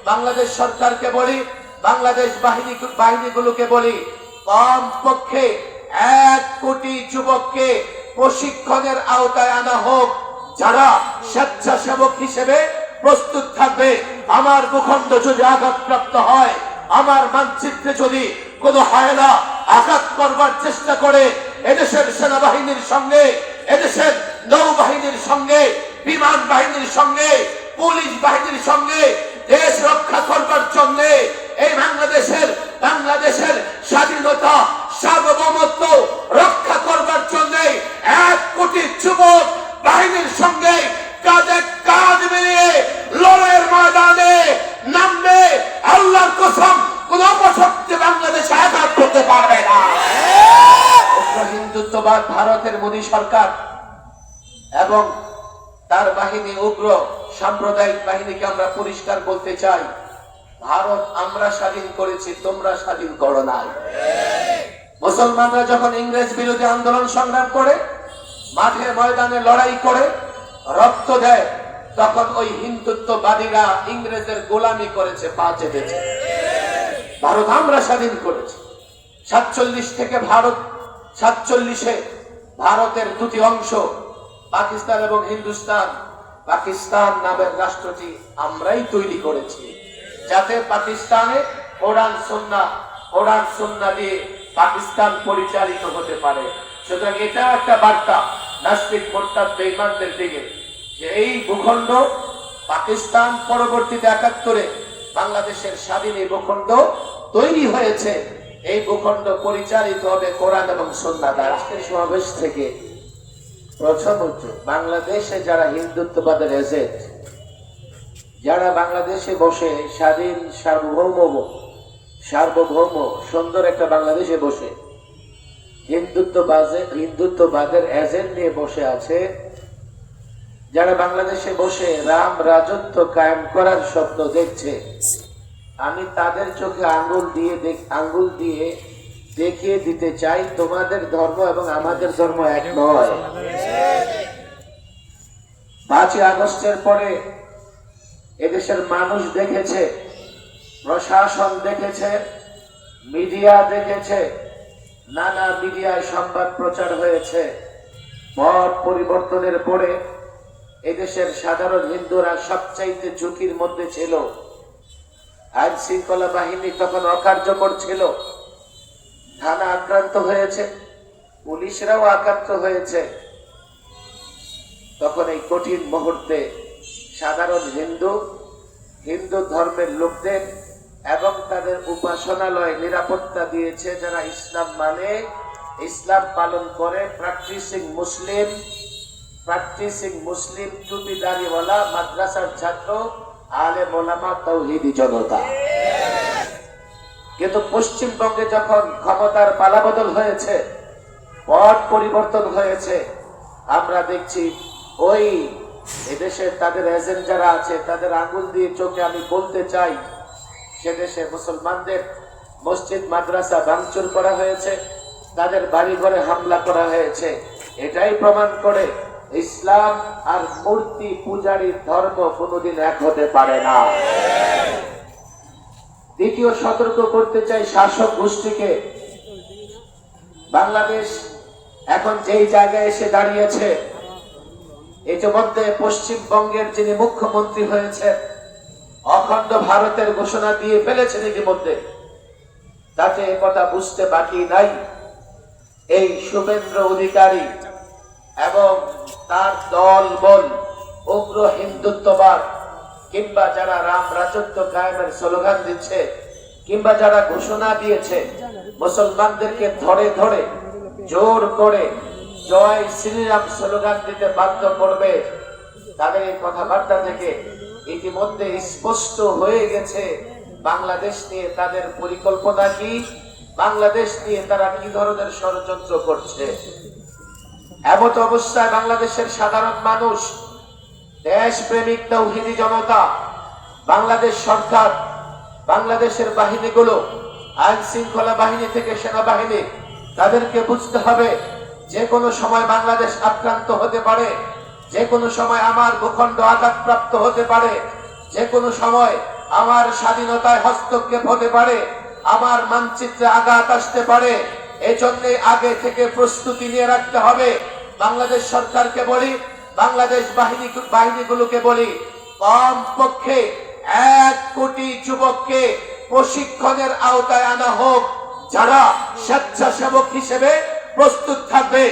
বাংলাদেশ সরকারকে বলি, বাংলাদেশ বাহিনীগুলোকে বলি, কমপক্ষে 1 কোটি যুবককে প্রশিক্ষণের আওতায় আনা হোক, যারা স্বেচ্ছাসেবক হিসেবে প্রস্তুত থাকবে। আমার ভূখণ্ড যদি আঘাতপ্রাপ্ত হয়, আমার মানচিত্রে যদি কোনো হায়না আঘাত করবার চেষ্টা করে, এদেশের সেনাবাহিনীর সঙ্গে, এদেশের নৌবাহিনীর সঙ্গে, বিমান বাহিনীর সঙ্গে, পুলিশ বাহিনীর সঙ্গে দেশ রক্ষা করবার জন্য, এই বাংলাদেশের স্বাধীনতা সার্বভৌমত্ব রক্ষা করবার জন্য 1 কোটি যুবক বাহিনীর সঙ্গে কাঁধে কাঁধ মিলিয়ে লড়াইয়ের ময়দানে নামবে। আল্লাহর কসম, কোন অপশক্তি বাংলাদেশে আঘাত করতে পারবে না। হিন্দুত্ববাদ ভারতের মোদী সরকার এবং তার বাহিনী, উগ্র সাম্প্রদায়িক বাহিনীকে আমরা পরিষ্কার বলতে চাই, ভারত আমরা স্বাধীন করেছি, তোমরা স্বাধীন করো নাই। মুসলমানরা যখন ইংরেজ বিরোধী আন্দোলন সংগ্রাম করে, মাঠে ময়দানে লড়াই করে, রক্ত দেয়, তখন ওই হিন্দুত্ববাদীরা ইংরেজের গোলামি করেছে, পা চেটেছে। ভারত আমরা স্বাধীন করেছি। 47 থেকে ভারত, 47-এ ভারতের দুটি অংশ, পাকিস্তান এবং হিন্দুস্তান, পাকিস্তান নামের রাষ্ট্রটি আমরাই তৈরি করেছি, যাতে পাকিস্তানে কোরআন সুন্নাহ দিয়ে পাকিস্তান পরিচালিত হতে পারে। সুতরাং এটা একটা বার্তা নাস্তিক মোরতাদ বেঈমানদের দিকে, যে এই ভূখণ্ড পাকিস্তান পরবর্তীতে 71-এ বাংলাদেশের স্বাধীন এই ভূখণ্ড তৈরি হয়েছে, এই ভূখণ্ড পরিচালিত হবে কোরআন এবং সুন্নাহ দ্বারা। আজকের সমাবেশ থেকে প্রথমত, বাংলাদেশে যারা হিন্দুত্ববাদের এজেন্ট, যারা বাংলাদেশে বসে স্বাধীন সার্বভৌম সুন্দর একটা বাংলাদেশে বসে হিন্দুত্ববাদের এজেন্ট নিয়ে বসে আছে, যারা বাংলাদেশে বসে রাম রাজত্ব কায়েম করার স্বপ্ন দেখছে, আমি তাদের চোখে আঙ্গুল দিয়ে দেখিয়ে দিতে চাই, তোমাদের ধর্ম এবং আমাদের ধর্ম এক নয়। 5ই আগস্টের পরে এদেশের মানুষ দেখেছে, প্রশাসন দেখেছে, মিডিয়া দেখেছে, নানা মিডিয়ায় সংবাদ প্রচার হয়েছে, পট পরিবর্তনের পরে এদেশের সাধারণ হিন্দুরা সবচাইতে ঝুঁকির মধ্যে ছিল। আইন শৃঙ্খলা বাহিনী তখন অকার্যকর ছিল, থানা আক্রান্ত হয়েছে, পুলিশরাও আক্রান্ত হয়েছে। তখন এই কঠিন মুহূর্তে সাধারণ হিন্দু ধর্মের লোকদের এবং তাদের উপাসনালয় নিরাপত্তা দিয়েছে, যারা ইসলাম মানে, ইসলাম পালন করে, প্র্যাকটিসিং মুসলিম টুপিদারিওয়ালা মাদ্রাসার ছাত্র, আলেম ওলামা, তাওহীদি জনতা। কিন্তু পশ্চিমবঙ্গে যখন ক্ষমতার পালাবদল হয়েছে, পট পরিবর্তন হয়েছে, আমরা দেখছি ওই এদেশে তাদের এজেন্ট যারা আছে, তাদের আঙ্গুল দিয়ে চোখে আমি বলতে চাই, সে দেশে মুসলমানদের মসজিদ মাদ্রাসা ভাঙচুর করা হয়েছে, তাদের বাড়ি ঘরে হামলা করা হয়েছে। এটাই প্রমাণ করে ইসলাম আর মূর্তি পূজারীর ধর্ম কোনোদিন এক হতে পারে না। দ্বিতীয়, সতর্ক করতে চাই শাসক গোষ্ঠীকে। বাংলাদেশ এখন যেই জায়গায় এসে দাঁড়িয়েছে, ইতিমধ্যে পশ্চিমবঙ্গের যিনি মুখ্যমন্ত্রী হয়েছে, অখণ্ড ভারতের ঘোষণা দিয়ে ফেলেছেন ইতিমধ্যে, তাতে কথা বুঝতে বাকি নাই, এই শুভেন্দ্র অধিকারী এবং তার দলবল উগ্র হিন্দুত্ববাদ, কিংবা যারা রাম রাজত্ব কায়েমের স্লোগান দিচ্ছে, কিংবা যারা ঘোষণা দিয়েছে মুসলমানদেরকে ধরে ধরে জোর করে জয় শ্রীরাম স্লোগান দিতে বাধ্য করবে, তাদের এই কথাবার্তা থেকে ইতিমধ্যে স্পষ্ট হয়ে গেছে বাংলাদেশ নিয়ে তাদের পরিকল্পনা কি, বাংলাদেশ নিয়ে তারা কি ধরনের ষড়যন্ত্র করছে। এমত অবস্থায় বাংলাদেশের সাধারণ মানুষ, দেশপ্রেমিক তাওহীদি জনতা, বাংলাদেশ সরকার, বাংলাদেশের বাহিনীগুলো, আইন শৃঙ্খলা বাহিনী থেকে সেনাবাহিনী, তাদেরকে বুঝতে হবে যে কোনো সময় বাংলাদেশ আক্রান্ত হতে পারে, যে কোনো সময় আমার ভূখণ্ড আঘাতপ্রাপ্ত হতে পারে, যে কোনো সময় আমার স্বাধীনতায় হস্তক্ষেপ হতে পারে, আমার মানচিত্রে আঘাত আসতে পারে। এজন্য আগে থেকে প্রস্তুতি নিয়ে রাখতে হবে। বাংলাদেশ সরকারকে বলি, বাংলাদেশ বাহিনীগুলোকে বলি, কমপক্ষে 1 কোটি যুবককে প্রশিক্ষণের আওতায় আনা হোক, যারা স্বেচ্ছাসেবক হিসেবে প্রস্তুত থাকবে।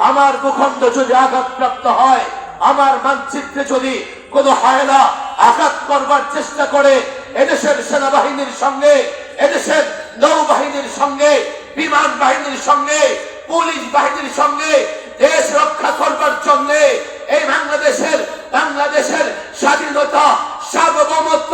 আমার ভূখণ্ড যদি আঘাতপ্রাপ্ত হয়, আমার মানচিত্রে যদি কোনো হায়না আঘাত করবার চেষ্টা করে, এদেশের সেনাবাহিনীর সঙ্গে, এদেশের নৌবাহিনীর সঙ্গে, বিমান বাহিনীর সঙ্গে, পুলিশ বাহিনীর সঙ্গে দেশ রক্ষা করবার জন্য এই বাংলাদেশের স্বাধীনতা, সার্বভৌমত্ব